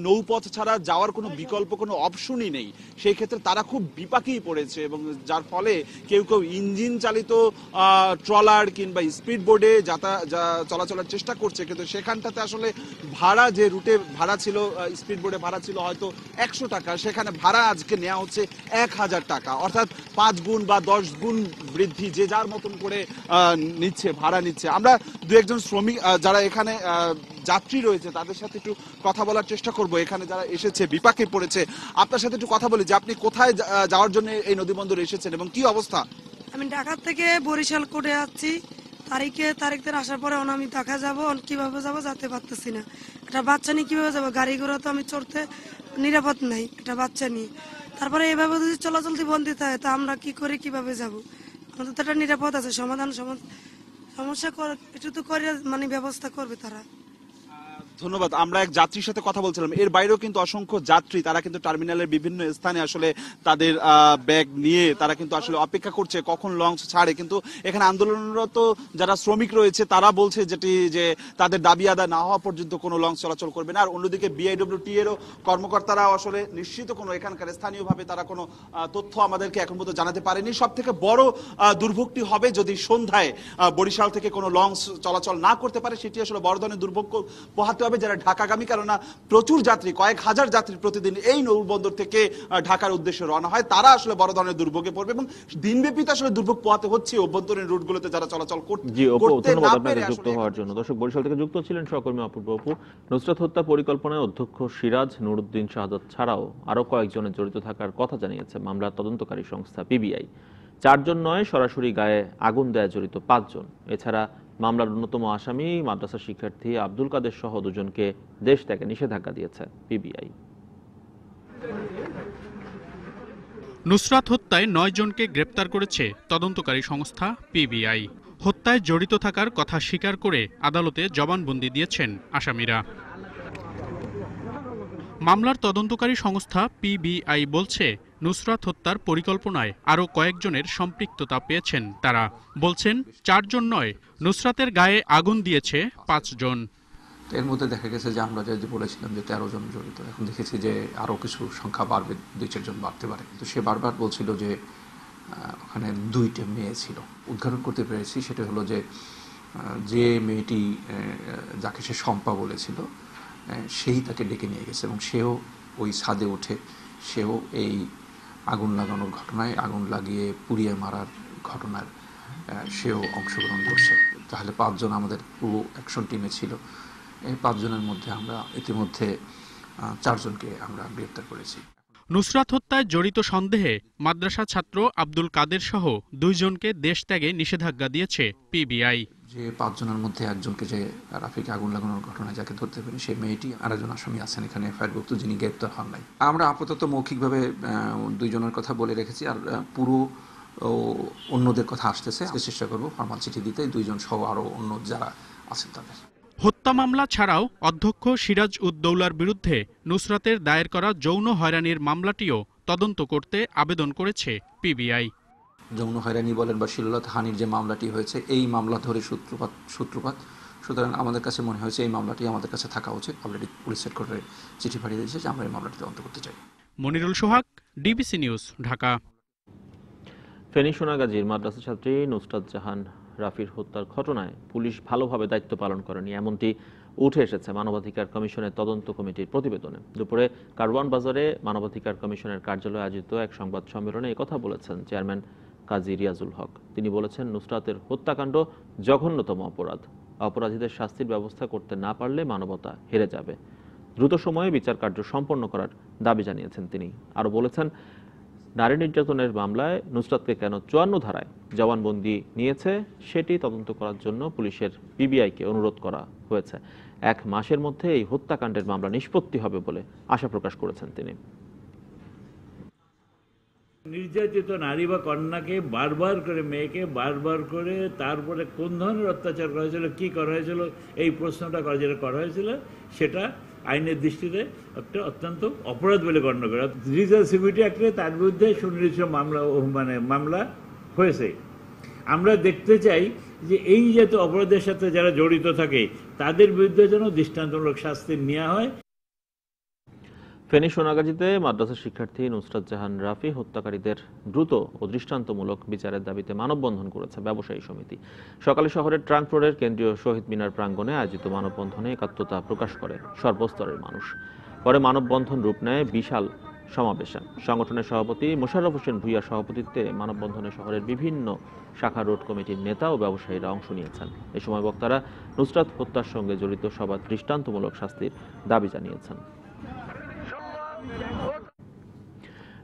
নৌপথ ছাড়া যাওয়ার কোনো বিকল্প কোনো অপশনই নেই। সেই ক্ষেত্রে তারা খুব বিপাকেই পড়েছে এবং যার ফলে কেউ কেউ ইঞ্জিন চালিত ট্রলার কিংবা স্পিড বোর্ডে চলাচলের চেষ্টা করছে, কিন্তু সেখানটাতে আসলে ভাড়া, যে রুটে ভাড়া ছিল স্পিড বোর্ডে ভাড়া ছিল হয়তো 100 টাকা, সেখানে ভাড়া আজকে নেওয়া হচ্ছে 1000 টাকা। অর্থাৎ 5 গুণ বা 10 গুণ বৃদ্ধি, যে যার মতন করে ভাড়া নিচ্ছে। আমরা দু একজন শ্রমিক যারা এখানে যাত্রী রয়েছে তাদের সাথে একটু কথা বলার চেষ্টা করব, এখানে যারা এসেছে বিপাকে পড়েছে। আপনার সাথে একটু কথা বলি যে আপনি কোথায় যাওয়ার জন্য এই নদীবন্দরে এসেছেন এবং কি অবস্থা? আমি ঢাকা থেকে বরিশাল করে যাচ্ছি। তারিখ আসার পরে আমি ঢাকা যাবো, কিভাবে যাবো যেতে পারতেছি না। একটা বাচ্চা নিয়ে কিভাবে যাবো? গাড়ি ঘোড়া তো আমি চড়তে নিরাপদ নাই একটা বাচ্চা নিয়ে। তারপরে এভাবে যদি চলাচল বন্ধ হয় তা আমরা কি করে কিভাবে যাব? আমাদের তো একটা নিরাপদ আছে, সমস্যা একটু তো করে ব্যবস্থা করবে তারা। ধন্যবাদ। আমরা এক যাত্রীর সাথে কথা বলছিলাম। এর বাইরেও কিন্তু অসংখ্য যাত্রী, তারা কিন্তু টার্মিনালের বিভিন্ন স্থানে আসলে তাদের ব্যাগ নিয়ে তারা কিন্তু আসলে অপেক্ষা করছে কখন লঞ্চ ছাড়ে। কিন্তু এখানে আন্দোলনরত যারা শ্রমিক রয়েছে তারা বলছে যে তাদের দাবি আদায় না হওয়া পর্যন্ত কোনো লঞ্চ চলাচল করবে না। আর অন্যদিকে বিআইডব্লিউটি এরও কর্মকর্তারা আসলে নিশ্চিত কোনো এখানকার স্থানীয়ভাবে তারা কোনো তথ্য আমাদেরকে এখন পর্যন্ত জানাতে পারেনি। সব থেকে বড় দুর্ভোগটি হবে যদি সন্ধ্যায় বরিশাল থেকে কোনো লঞ্চ চলাচল না করতে পারে, সেটি আসলে বড় ধরনের দুর্ভোগ পোহাতে হবে যারা ঢাকাগামী। কেননা প্রচুর যাত্রী, কয়েক হাজার যাত্রী প্রতিদিন এই নৌবন্দর থেকে ঢাকার উদ্দেশ্যে রওনা হয়, তারা আসলে বড় ধরনের দুর্ভোগে পড়বে এবং দিনব্যাপী আসলে দুর্ভোগ পোহাতে হচ্ছে অভ্যন্তরীণ রুটগুলোতে যারা চলাচল করতে না পারে। যুক্ত হওয়ার জন্য দর্শক, বরিশাল থেকে যুক্ত ছিলেন সহকর্মী অপূর্ব। নুসরাত হত্যা পরিকল্পনায় অধ্যক্ষ সিরাজ, নুরুদ্দিন শাহাদত ছাড়াও আরো কয়েকজনের জড়িত থাকার কথা জানিয়েছে মামলার তদন্তকারী সংস্থা পিবিআই। 4 জন নয়, সরাসরি গায়ে আগুন দেয় জড়িত 5 জন। এছাড়া মামলার অন্যতম আসামি মাদ্রাসা শিক্ষার্থী আব্দুল কাদের সহ 2 জনকে দেশ ত্যাগে নিষেধাজ্ঞা দিয়েছে পিবিআই। নুসরাত হত্যায় 9 জনকে গ্রেপ্তার করেছে তদন্তকারী সংস্থা পিবিআই। হত্যায় জড়িত থাকার কথা স্বীকার করে আদালতে জবানবন্দি দিয়েছেন আসামিরা। মামলার তদন্তকারী সংস্থা পিবিআই বলছে, নুসরাত হত্যার পরিকল্পনায় আরও কয়েকজনের সম্পৃক্ততা পেয়েছেন তারা। বলছেন 4 জন নয়, নুসরাতের গায়ে আগুন দিয়েছে 5 জন। এর মধ্যে দেখা গেছে যে আমরা যে বলেছিলাম যে 13 জন জড়িত, এখন দেখেছি যে আরও কিছু সংখ্যা বাড়বে, 2-4 জন বাড়তে পারে। তো সে বারবার বলছিল যে ওখানে 2টা মেয়ে ছিল। উদ্ঘাটন করতে পেরেছি সেটা হলো যে মেয়েটি যাকে সে শম্পা বলেছিল সেই তাকে ডেকে নিয়ে গেছে এবং সেও ওই ছাদে উঠে সেও এই আগুন লাগানোর ঘটনায়, আগুন লাগিয়ে পুড়িয়ে মারার ঘটনার সেও অংশগ্রহণ করছে। তাহলে 5 জন আমাদের পুরো অ্যাকশন টিমে ছিল। এই 5 জনের মধ্যে আমরা ইতিমধ্যে 4 জনকে আমরা গ্রেপ্তার করেছি। নুসরাত হত্যায় জড়িত সন্দেহে মাদ্রাসা ছাত্র আব্দুল কাদের সহ 2 জনকে দেশ ত্যাগে নিষেধাজ্ঞা দিয়েছে পিবিআই। যে 5 জনের মধ্যে একজনকে যে রাফিকে আগুন লাগানোর ঘটনায় যাকে ধরতে পারি সেই মেয়েটি, আর একজন আসামি আছেন এখানে এফআইআরভুক্ত যিনি গ্রেপ্তার হন নাই। আমরা আপাতত মৌখিকভাবে 2 জনের কথা বলে রেখেছি, আর পুরো অন্যদের কথা আসতেছে, চেষ্টা করব ফরমাল চিঠি দিতে 2 জন সহ আরো অন্য যারা আছেন তাদের। হত্যা মামলা ছাড়াও অধ্যক্ষ সিরাজ উদ্দৌলার বিরুদ্ধে নুসরাতের দায়ের করা যৌন হয়রানির মামলাটিও তদন্ত করতে আবেদন করেছে পিবিআই। যৌন হয়রানি বলেন বা শ্লীলতাহানির যে মামলাটি হয়েছে, এই মামলা ধরে সূত্রপাত, সুতরাং আমাদের কাছে মনে হয়েছে এই মামলাটি আমাদের কাছে থাকা উচিত। অলরেডি পুলিশ হেডকোয়ার্টারে চিঠি পাঠিয়ে দিয়েছে যে আমরা এই মামলাটি তদন্ত করতে চাই। মনিরুল সোহাগ, ডিবিসি নিউজ, ঢাকা। ফেনী সোনাগাজীর মাদ্রাসা ছাত্রী নুসরাত জাহান রাফির হত্যার ঘটনায় পুলিশ ভালোভাবে দায়িত্ব পালন করেনি, এমনটি উঠে এসেছে মানবাধিকার কমিশনের তদন্ত কমিটির প্রতিবেদনে। দুপুরে কারওয়ান বাজারে মানবাধিকার কমিশনের কার্যালয়ে আয়োজিত এক সংবাদ সম্মেলনে একথা বলেছেন চেয়ারম্যান কাজী রিয়াজুল হক। তিনি বলেছেন, নুসরাতের হত্যাকাণ্ড জঘন্যতম অপরাধ। অপরাধীদের শাস্তির ব্যবস্থা করতে না পারলে মানবতা হেরে যাবে। দ্রুত সময়ে বিচার কার্য সম্পন্ন করার দাবি জানিয়েছেন তিনি। আরও বলেছেন, নারী নির্যাতনের মামলায় নুসরাতকে কেন 54 ধারায় জবানবন্দি নিয়েছে সেটি তদন্ত করার জন্য পুলিশের পিবিআইকে অনুরোধ করা হয়েছে। 1 মাসের মধ্যে এই হত্যাকাণ্ডের মামলা নিষ্পত্তি হবে বলে আশা প্রকাশ করেছেন তিনি। নির্যাতিত নারী বা কন্যাকে বারবার করে, মেয়েকে বারবার করে, তারপরে কোন ধরনের অত্যাচার করা হয়েছিল, কি করা হয়েছিল, এই প্রশ্নটা করা হয়েছিল, সেটা আইনের দৃষ্টিতে একটা অত্যন্ত অপরাধ বলে গণ্য করে। ডিজিটাল সিকিউরিটি অ্যাক্টে তার বিরুদ্ধে সুনির্দিষ্ট মামলা হয়েছে। আমরা দেখতে চাই যে এই জাতীয় অপরাধের সাথে যারা জড়িত থাকে তাদের বিরুদ্ধে যেন দৃষ্টান্তমূলক শাস্তি নেওয়া হয়। ফেনী সোনাগাজীতে মাদ্রাসা শিক্ষার্থী নুসরাত জাহান রাফি হত্যাকারীদের দ্রুত ও দৃষ্টান্তমূলক বিচারের দাবিতে মানববন্ধন করেছে ব্যবসায়ী সমিতি। সকালে শহরের ট্রাঙ্ক রোডের কেন্দ্রীয় শহীদ মিনার প্রাঙ্গণে আয়োজিত মানববন্ধনে একাত্মতা প্রকাশ করে সর্বস্তরের মানুষ। পরে মানববন্ধন রূপ নেয় বিশাল সমাবেশে। সংগঠনের সভাপতি মোশাররফ হোসেন ভূঁইয়ার সভাপতিত্বে মানববন্ধনে শহরের বিভিন্ন শাখা রোড কমিটির নেতা ও ব্যবসায়ীরা অংশ নিয়েছেন। এ সময় বক্তারা নুসরাত হত্যার সঙ্গে জড়িত সবার দৃষ্টান্তমূলক শাস্তির দাবি জানিয়েছেন।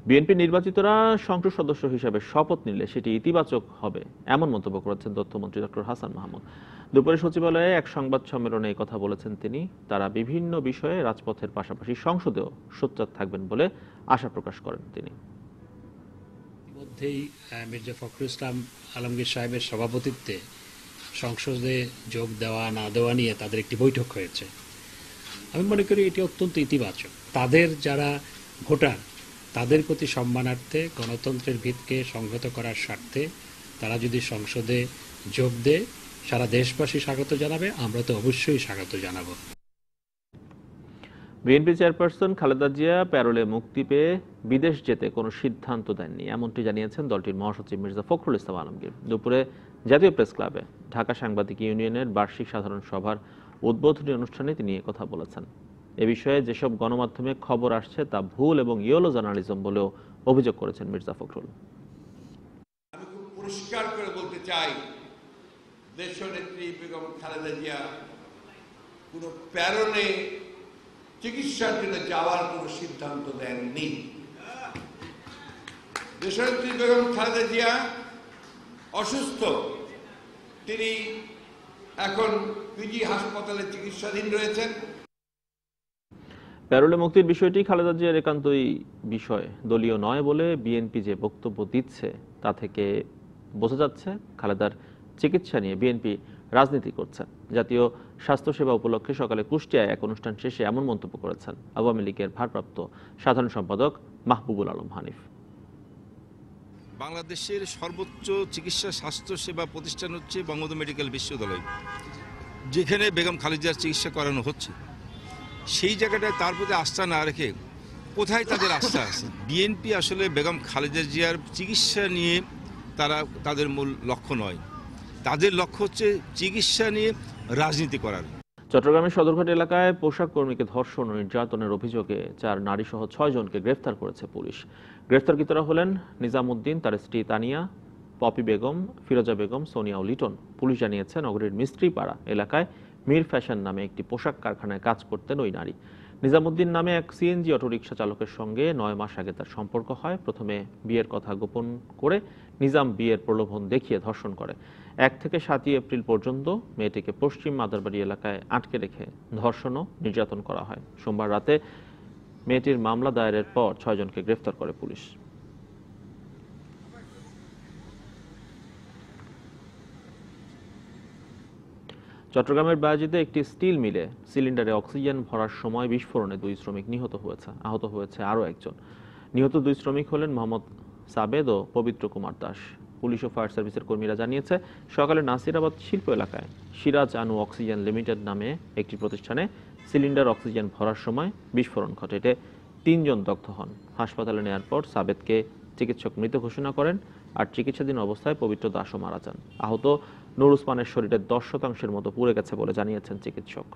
বিএনপি নির্বাচিতরা সংসদ সদস্য হিসেবে শপথ নিলে সেটি ইতিবাচক হবে, এমন মন্তব্য করেছেন তথ্যমন্ত্রী ডক্টর হাসান মাহমুদ। দুপুরে সচিবালয়ে এক সংবাদ সম্মেলনে এই কথা বলেছেন তিনি। তারা বিভিন্ন বিষয়ে রাজপথের পাশাপাশি সংসদেও সোচ্চার থাকবেন বলে আশা প্রকাশ করেন তিনি। মধ্যেই মির্জা ফখরুল ইসলাম আলমগীর সাহেবের সভাপতিত্বে সংসদে যোগ দেওয়া না দেওয়া নিয়ে তাদের একটি বৈঠক হয়েছে। আমি মনে করি এটি অত্যন্ত ইতিবাচক। তাদের যারা ভোটার তাদের প্রতি সম্মানার্থে, গণতন্ত্রের ভিতকে সংহত করার স্বার্থে তারা যদি সংসদে যোগ দেয়, সারা দেশবাসী স্বাগত জানাবে, আমরা তো অবশ্যই স্বাগত জানাবো। বিএনপি চেয়ারপারসন খালেদা জিয়া প্যারোলে মুক্তি পেয়ে বিদেশ যেতে কোনো সিদ্ধান্ত দেননি, এমনটি জানিয়েছেন দলটির মহাসচিব মির্জা ফখরুল ইসলাম আলমগীর। দুপুরে জাতীয় প্রেস ক্লাবে ঢাকা সাংবাদিক ইউনিয়নের বার্ষিক সাধারণ সভার উদ্বোধনী অনুষ্ঠানে তিনি কথা বলেছেন। এ বিষয়ে যেসব গণমাধ্যমে খবর আসছে তা ভুল এবং ইয়েলো জার্নালিজম বলেও অভিযোগ করেছেন মির্জা ফখরুল। আমি খুব পরিষ্কার করে বলতে চাই, দেশনেত্রী বেগম খালেদা জিয়া কোনো প্যারোলে চিকিৎসার জন্য যাওয়ার কোনো সিদ্ধান্ত দেননি। দেশনেত্রী বেগম খালেদা জিয়া অসুস্থ, তিনি এখন পিজি হাসপাতালে চিকিৎসাধীন রয়েছেন। প্যারোলে মুক্তির বিষয়টি খালেদা জিয়ার একান্তই বিষয়, দলীয় নয় বলে বিএনপি যে বক্তব্য দিচ্ছে তা থেকে বোঝা যাচ্ছে খালেদার চিকিৎসা নিয়ে বিএনপি রাজনীতি করছে। জাতীয় স্বাস্থ্যসেবা উপলক্ষে সকালে কুষ্টিয়ায় এক অনুষ্ঠান শেষে এমন মন্তব্য করেছেন আওয়ামী লীগের ভারপ্রাপ্ত সাধারণ সম্পাদক মাহবুবুল আলম হানিফ। বাংলাদেশের সর্বোচ্চ চিকিৎসা স্বাস্থ্যসেবা প্রতিষ্ঠান হচ্ছে বঙ্গবন্ধু মেডিকেল বিশ্ববিদ্যালয়, যেখানে বেগম খালেদা জিয়ার চিকিৎসা করানো হচ্ছে। সেই জায়গাটায় তার প্রতি আস্থা না রেখে কোথায় তাদের আস্থা আছে? বিএনপি আসলে বেগম খালেদা জিয়ার চিকিৎসা নিয়ে তাদের মূল লক্ষ্য নয়, তাদের লক্ষ্য হচ্ছে চিকিৎসা নিয়ে রাজনীতি করার। চট্টগ্রামের সদরঘাট এলাকায় পোশাক কর্মীকে ধর্ষণ ও নির্যাতনের অভিযোগে 4 নারীসহ 6 জনকে গ্রেফতার করেছে পুলিশ। গ্রেফতারকৃতরা হলেন নিজামুদ্দিন, তার স্ত্রী তানিয়া, পপি বেগম, ফিরোজা বেগম, সোনিয়া ও লিটন। পুলিশ জানিয়েছে নগরীর মিস্ত্রিপাড়া এলাকায় মীর ফ্যাশন নামে একটি পোশাক কারখানায় কাজ করতেন ওই নারী। নিজামুদ্দিন নামে এক সিএনজি অটোরিকশা চালকের সঙ্গে ৯ মাস আগে তার সম্পর্ক হয়। প্রথমে বিয়ের কথা গোপন করে নিজাম বিয়ের প্রলোভন দেখিয়ে ধর্ষণ করে। ১ থেকে ৭ এপ্রিল পর্যন্ত মেয়েটিকে পশ্চিম মাদারবাড়ি এলাকায় আটকে রেখে ধর্ষণ ও নির্যাতন করা হয়। সোমবার রাতে মেয়েটির মামলা দায়েরের পর ৬ জনকে গ্রেফতার করে পুলিশ। চট্টগ্রামের বায়াজিতে একটি স্টিল মিলে সিলিন্ডারে অক্সিজেন ভরার সময় বিস্ফোরণে 2 শ্রমিক নিহত হয়েছে। আহত হয়েছে আরও একজন। নিহত 2 শ্রমিক হলেন মোহাম্মদ সাবেদ ও পবিত্র কুমার দাস। পুলিশ ও ফায়ার সার্ভিসের কর্মীরা জানিয়েছে সকালে নাসিরাবাদ শিল্প এলাকায় সিরাজ আনু অক্সিজেন লিমিটেড নামে একটি প্রতিষ্ঠানে সিলিন্ডার অক্সিজেন ভরার সময় বিস্ফোরণ ঘটে। এতে 3 জন দগ্ধ হন। হাসপাতালে নেওয়ার পর সাবেদকে চিকিৎসক মৃত ঘোষণা করেন, আর চিকিৎসাধীন অবস্থায় পবিত্র দাসও মারা যান। আহত নূর উসমানের শরীরের 10% মতো পুড়ে গেছে বলে জানিয়েছেন চিকিৎসক।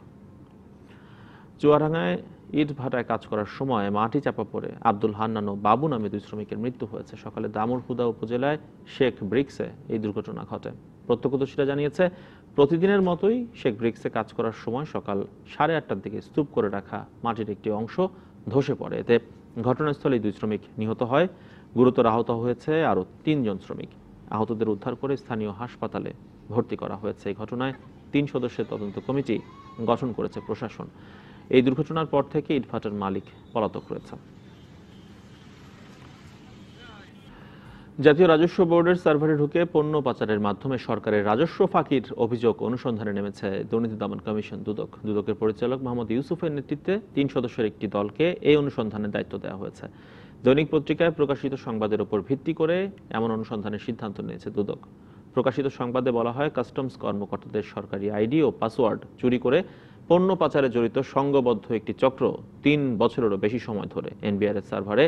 চুয়াডাঙ্গায় ইট ভাটায় কাজ করার সময় মাটি চাপা পড়ে আব্দুল হান্নান ও বাবু নামে 2 শ্রমিকের মৃত্যু হয়েছে। সকালে দামুড়হুদা উপজেলায় শেখ ব্রিক্সে এই দুর্ঘটনা ঘটে। প্রত্যক্ষদর্শীরা জানিয়েছে প্রতিদিনের মতোই শেখ ব্রিক্সে কাজ করার সময় সকাল 8:30টার দিকে স্তূপ করে রাখা মাটির একটি অংশ ধসে পড়ে। এতে ঘটনাস্থলেই 2 শ্রমিক নিহত হয়। গুরুতর আহত হয়েছে আরও 3 জন শ্রমিক। আহতদের উদ্ধার করে স্থানীয় হাসপাতালে ভর্তি করা হয়েছে। এই ঘটনায় 3 সদস্যের তদন্ত কমিটি গঠন করেছে প্রশাসন। এই দুর্ঘটনার পর থেকে ইটভাটার মালিক পলাতক রয়েছে। জাতীয় রাজস্ব বোর্ডের সার্ভারে ঢুকে পণ্য পাচারের মাধ্যমে সরকারের রাজস্ব ফাঁকির অভিযোগ অনুসন্ধানে নেমেছে দুর্নীতি দমন কমিশন দুদক। দুদকের পরিচালক মোহাম্মদ ইউসুফের নেতৃত্বে 3 সদস্যের একটি দলকে এই অনুসন্ধানের দায়িত্ব দেওয়া হয়েছে। দৈনিক পত্রিকায় প্রকাশিত সংবাদের উপর ভিত্তি করে এমন অনুসন্ধানের সিদ্ধান্ত নিয়েছে দুদক। প্রকাশিত সংবাদে বলা হয়, কাস্টমস কর্মকর্তাদের সরকারি আইডি ও পাসওয়ার্ড চুরি করে পণ্য পাচারে জড়িত সংঘবদ্ধ একটি চক্র 3 বছরেরও বেশি সময় ধরে এনবিআর সার্ভারে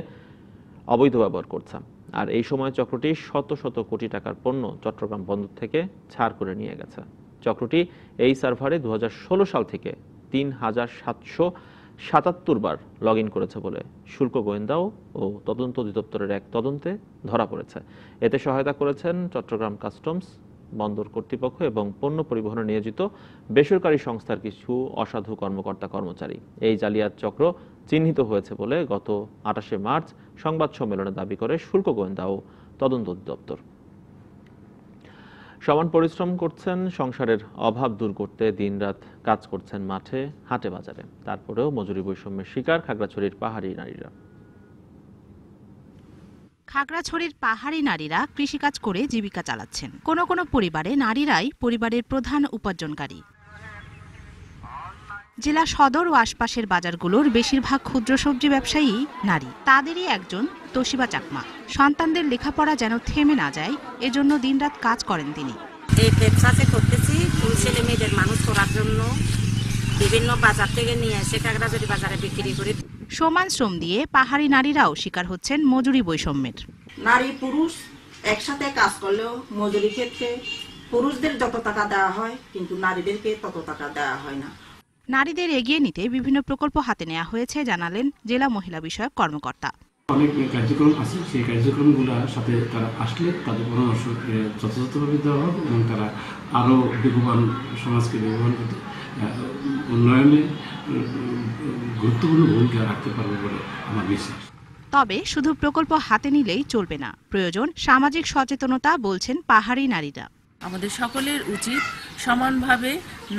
অবৈধ ব্যবহার করছে। আর এই সময় চক্রটি শত শত কোটি টাকার পণ্য চট্টগ্রাম বন্দর থেকে ছাড় করে নিয়ে গেছে। চক্রটি এই সার্ভারে 2016 সাল থেকে 3777 বার লগ ইন করেছে বলে শুল্ক গোয়েন্দাও ও তদন্ত অধিদপ্তরের এক তদন্তে ধরা পড়েছে। এতে সহায়তা করেছেন চট্টগ্রাম কাস্টমস, বন্দর কর্তৃপক্ষ এবং পণ্য পরিবহনে নিয়োজিত বেসরকারি সংস্থার কিছু অসাধু কর্মকর্তা কর্মচারী। এই জালিয়াত চক্র চিহ্নিত হয়েছে বলে গত 28শে মার্চ সংবাদ সম্মেলনে দাবি করে শুল্ক গোয়েন্দা ও তদন্ত অধিদপ্তর। সমান পরিশ্রম করছেন, সংসারের অভাব দূর করতে দিনরাত কাজ করছেন মাঠে হাটে বাজারে। তারপরেও মজুরি বৈষম্যের শিকার খাগড়াছড়ির পাহাড়ি নারীরা। খাগড়াছড়ির পাহাড়ি নারীরা কৃষিকাজ করে জীবিকা চালাচ্ছেন। কোনো কোনো পরিবারে নারীরাই পরিবারের প্রধান উপার্জনকারী। জেলা সদর ও আশপাশের বাজারগুলোর বেশিরভাগ ক্ষুদ্র সবজি ব্যবসায়ী নারী। তাদেরই একজন তোশিবা চাকমা। সন্তানদের লেখাপড়া যেন থেমে না যায়, এজন্য দিনরাত কাজ করেন তিনি। এই ব্যবসাতে করতেছি ছেলে মেয়েদের মানুষ করার জন্য, বিভিন্ন বাজার থেকে নিয়ে এসে খাগড়াছড়ি বাজারে বিক্রি করি। সমান শ্রম দিয়ে পাহাড়ি নারীরাও শিকার হচ্ছেন মজুরি বৈষম্যের। নারী পুরুষ একসাথে কাজ করলেও মজুরি ক্ষেত্রে পুরুষদের যত টাকা দেওয়া হয় কিন্তু নারীদেরকে তত টাকা দেওয়া হয় না। নারীদের এগিয়ে নিতে বিভিন্ন প্রকল্প হাতে নেওয়া হয়েছে জানালেন জেলা মহিলা বিষয়ক কর্মকর্তা। অনেক কার্যক্রম আছে, সেই কার্যক্রমগুলোর সাথে তারা আসলে তাদের পরামর্শ যথাযথভাবে দেওয়া হবে এবং তারা আরও বেগবান সমাজকে বেগবান করতে উন্নয়নে গুরুত্বপূর্ণ ভূমিকা রাখতে পারবে বলে আমার বিশ্বাস। তবে শুধু প্রকল্প হাতে নিলেই চলবে না, প্রয়োজন সামাজিক সচেতনতা, বলছেন পাহাড়ি নারীরা। আমাদের সকলের উচিত সমানভাবে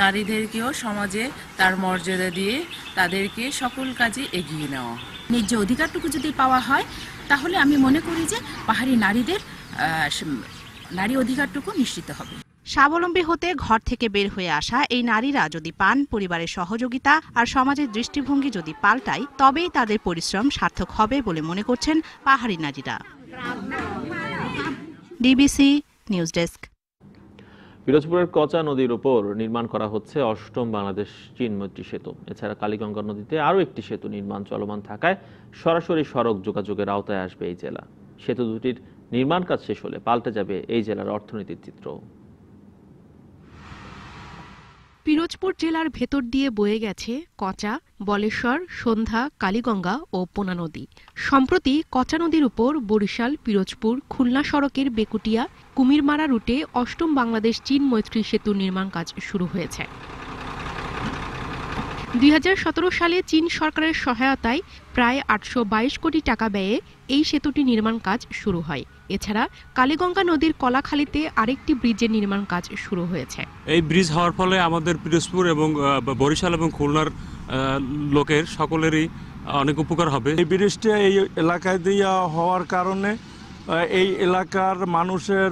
নারীদেরকেও সমাজে তার মর্যাদা দিয়ে তাদেরকে সকল কাজে এগিয়ে নেওয়া। ন্যায্য অধিকারটুকু যদি পাওয়া হয় তাহলে আমি মনে করি যে পাহাড়ি নারীদের নারী অধিকারটুকু নিশ্চিত হবে। স্বাবলম্বী হতে ঘর থেকে বের হয়ে আসা এই নারীরা যদি পান পরিবারের সহযোগিতা আর সমাজের দৃষ্টিভঙ্গি যদি পাল্টায়, তবেই তাদের পরিশ্রম সার্থক হবে বলে মনে করছেন পাহাড়ি নারীরা। DBC news desk. পিরোজপুরের কচা নদীর উপর নির্মাণ করা হচ্ছে 8ম বাংলাদেশ চীন মৈত্রী সেতু। এছাড়া কালীগঙ্গা নদীতে আরও একটি সেতু নির্মাণ চলমান থাকায় সরাসরি সড়ক যোগাযোগের আওতায় আসবে এই জেলা। সেতু দুটির নির্মাণ কাজ শেষ হলে পাল্টে যাবে এই জেলার অর্থনীতির চিত্র। পিরোজপুর জেলার ভেতর দিয়ে বয়ে গেছে কচা, বলেশ্বর, সন্ধ্যা, কালীগঙ্গা ও পোনা নদী। সম্প্রতি কচা নদীর উপর বরিশাল, পিরোজপুর, খুলনা সড়কের বেকুটিয়া, কুমিরমারা রুটে ৮ম বাংলাদেশ চীন মৈত্রী সেতুর নির্মাণ কাজ শুরু হয়েছে। ২০১৭ সালে চীন সরকারের সহায়তায় প্রায় ৮২২ কোটি টাকা ব্যয়ে এই সেতুটি নির্মাণ কাজ শুরু হয়। এছাড়া কালীগঙ্গা নদীর কলাখালীতে আরেকটি ব্রিজের নির্মাণ কাজ শুরু হয়েছে। এই ব্রিজ হওয়ার ফলে আমাদের পিরোজপুর এবং বরিশাল এবং খুলনার লোকের সকলেরই অনেক উপকার হবে। এই ব্রিজটা এই এলাকায় দিয়ে হওয়ার কারণে এই এলাকার মানুষের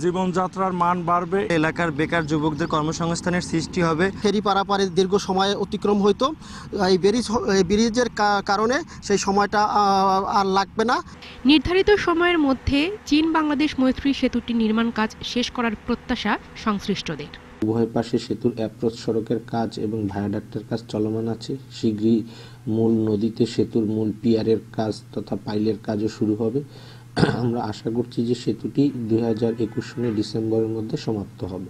জীবনযাত্রার মান বাড়বে, এলাকার বেকার যুবকদের কর্মসংস্থানের সৃষ্টি হবে। ফেরি পারাপারে দীর্ঘ সময় অতিক্রম হইতো, এই ব্রিজের কারণে সেই সময়টা আর লাগবে না। নির্ধারিত সময়ের মধ্যে চীন বাংলাদেশ মৈত্রী সেতুটি নির্মাণ কাজ শেষ করার প্রত্যাশা সংশ্লিষ্টদের। উভয় পাশে সেতুর অ্যাপ্রোচ সড়কের কাজ এবং ভায়াডাক্টের কাজ চলমান আছে। শীঘ্রই মূল নদীতে সেতুর মূল পিয়ারের কাজ তথা পাইলের কাজও শুরু হবে। আমরা আশা করছি যে সেতুটি ২০২১ সালের ডিসেম্বরের মধ্যে সমাপ্ত হবে।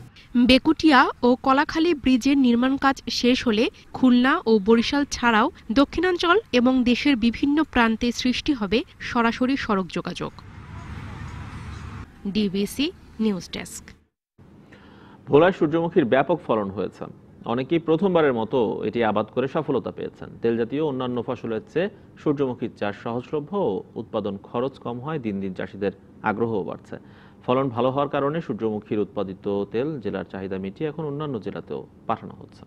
বেকুটিয়া ও কলাখালী ব্রিজের নির্মাণ কাজ শেষ হলে খুলনা ও বরিশাল ছাড়াও দক্ষিণাঞ্চল এবং দেশের বিভিন্ন প্রান্তে সৃষ্টি হবে সরাসরি সড়ক যোগাযোগ। DBC news desk. ভোলায় সূর্যমুখীর ব্যাপক ফলন হয়েছে। অনেকেই প্রথমবারের মতো এটি আবাদ করে সফলতা পেয়েছেন। তেলজাতীয় অন্যান্য ফসলের চেয়ে সূর্যমুখীর চাষ সহজলভ্য ও উৎপাদন খরচ কম হয় দিন দিন চাষিদের আগ্রহও বাড়ছে। ফলন ভালো হওয়ার কারণে সূর্যমুখীর উৎপাদিত তেল জেলার চাহিদা মিটিয়ে এখন অন্যান্য জেলাতেও পাঠানো হচ্ছে।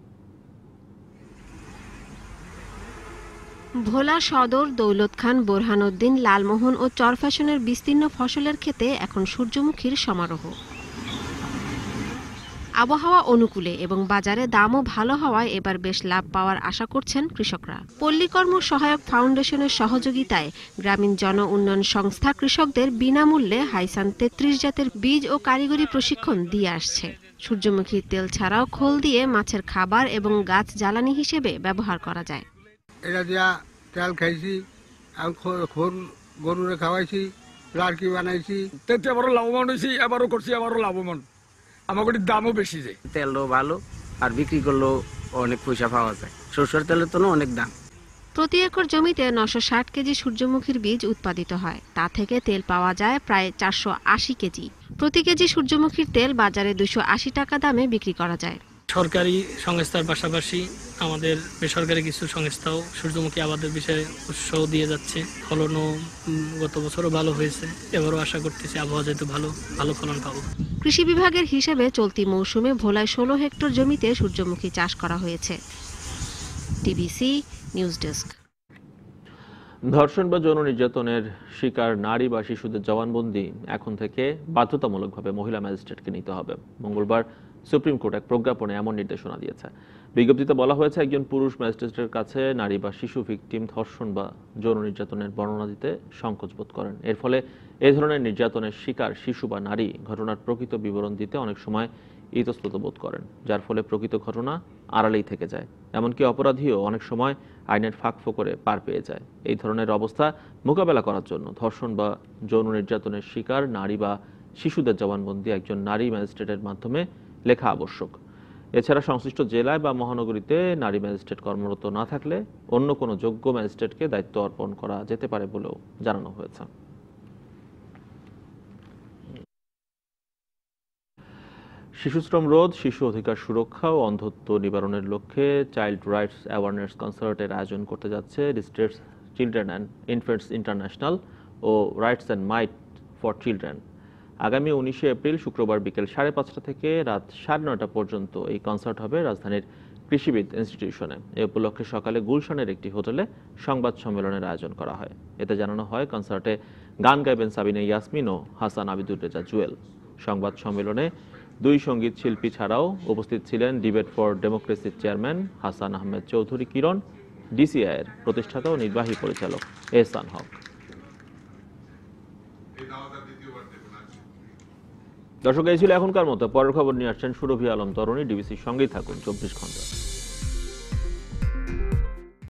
ভোলা সদর, দৌলত খান, বোরহানউদ্দিন, লালমোহন ও চরফ্যাশনের বিস্তীর্ণ ফসলের ক্ষেতে এখন সূর্যমুখীর সমারোহ। আবহাওয়া অনুকূলে এবং বাজারে দামও ভালো হওয়ায় এবার বেশ লাভ পাওয়ার আশা করছেন কৃষকরা। পল্লীকর্ম সহায়ক ফাউন্ডেশনের সহযোগিতায় গ্রামীণ জন উন্নয়ন সংস্থা কৃষকদের বিনামূল্যে হাইসান ৩৩ জাতের বীজ ও কারিগরি প্রশিক্ষণ দিয়ে আসছে। সূর্যমুখীর তেল ছাড়াও খোল দিয়ে মাছের খাবার এবং গাছ জ্বালানি হিসেবে ব্যবহার করা যায়। এটা দিয়া তেল খাইছি, খোল গরুরে খাওয়াইছি, লাড়কি বানাইছি, এবারও লাভবান হয়েছি, এবারও করছি, এবারও লাভবান। আমাদের দামও বেশি যায়, তেলও ভালো আর বিক্রি করলেও অনেক পয়সা পাওয়া যায়। সরষের তেলের তো অনেক দাম। প্রতি একর জমিতে ৯৬০ কেজি সূর্যমুখীর বীজ উৎপাদিত হয়। তা থেকে তেল পাওয়া যায় প্রায় ৪৮০ কেজি। প্রতি কেজি সূর্যমুখীর তেল বাজারে ২৮০ টাকা দামে বিক্রি করা যায়। সরকারি সংস্থার পাশাপাশি আমাদের বেসরকারি কিছু সংস্থাও সূর্যমুখী আবাদের বিষয়ে উৎসাহ দিয়ে যাচ্ছে। ফলনও গত বছরও ভালো হয়েছে, এবারও আশা করতেছি আবহাওয়া যেহেতু ভালো ফলন পাবো। কৃষি বিভাগের হিসেবে চলতি মৌসুমে ভোলায় ১৬ হেক্টর জমিতে সূর্যমুখী চাষ করা হয়েছে। TBC news desk. ধর্ষণ বা যৌন নির্যাতনের শিকার নারী বা শিশুদের জবানবন্দি এখন থেকে বাধ্যতামূলকভাবে মহিলা ম্যাজিস্ট্রেটকে নিতে হবে। মঙ্গলবার সুপ্রিম কোর্ট এক প্রজ্ঞাপনে এমন নির্দেশনা দিয়েছে। বিজ্ঞপ্তিতে বলা হয়েছে, একজন পুরুষ ম্যাজিস্ট্রেটের কাছে নারী বা শিশু ভিকটিম ধর্ষণ বা যৌন নির্যাতনের বর্ণনা দিতে সংকোচ বোধ করেন। এর ফলে এ ধরনের নির্যাতনের শিকার শিশু বা নারী ঘটনার প্রকৃত বিবরণ দিতে অনেক সময় ইতস্তত বোধ করেন, যার ফলে প্রকৃত ঘটনা আড়ালেই থেকে যায়। এমনকি অপরাধীও অনেক সময় আইনের ফাঁক ফোকরে পার পেয়ে যায়। এই ধরনের অবস্থা মোকাবেলা করার জন্য ধর্ষণ বা যৌন নির্যাতনের শিকার নারী বা শিশুদের জবানবন্দি একজন নারী ম্যাজিস্ট্রেটের মাধ্যমে লেখা আবশ্যক। এছাড়া সংশ্লিষ্ট জেলায় বা মহানগরীতে নারী ম্যাজিস্ট্রেট কর্মরত না থাকলে অন্য কোনো যোগ্য ম্যাজিস্ট্রেটকে দায়িত্ব অর্পণ করা যেতে পারে বলেও জানানো হয়েছে। শিশুশ্রম রোধ, শিশু অধিকার সুরক্ষা ও অন্ধত্ব নিবারণের লক্ষ্যে চাইল্ড রাইটস অ্যাওয়ারনেস কনসার্টের আয়োজন করতে যাচ্ছে district children and infants international ও rights and might for children. আগামী ১৯শে এপ্রিল শুক্রবার বিকেল ৫:৩০ থেকে রাত ৯:৩০ পর্যন্ত এই কনসার্ট হবে রাজধানীর কৃষিবিদ ইনস্টিটিউশনে। এ উপলক্ষে সকালে গুলশানের একটি হোটেলে সংবাদ সম্মেলনের আয়োজন করা হয়। এতে জানানো হয়, কনসার্টে গান গাইবেন সাবিনা ইয়াসমিন ও হাসান আবিদুর রেজা জুয়েল। সংবাদ সম্মেলনে ২ সঙ্গীত শিল্পী ছাড়াও উপস্থিত ছিলেন ডিবেট ফর ডেমোক্রেসির চেয়ারম্যান হাসান আহমেদ চৌধুরী কিরণ, ডিসিআইয়ের প্রতিষ্ঠাতা ও নির্বাহী পরিচালক এহসান হক। দর্শক, এই ছিল এখনকার মতো। পরের খবর নিয়ে আসছেন সুরভি আলম তরুণী। ডিবিসির সঙ্গেই থাকুন ২৪ ঘন্টা।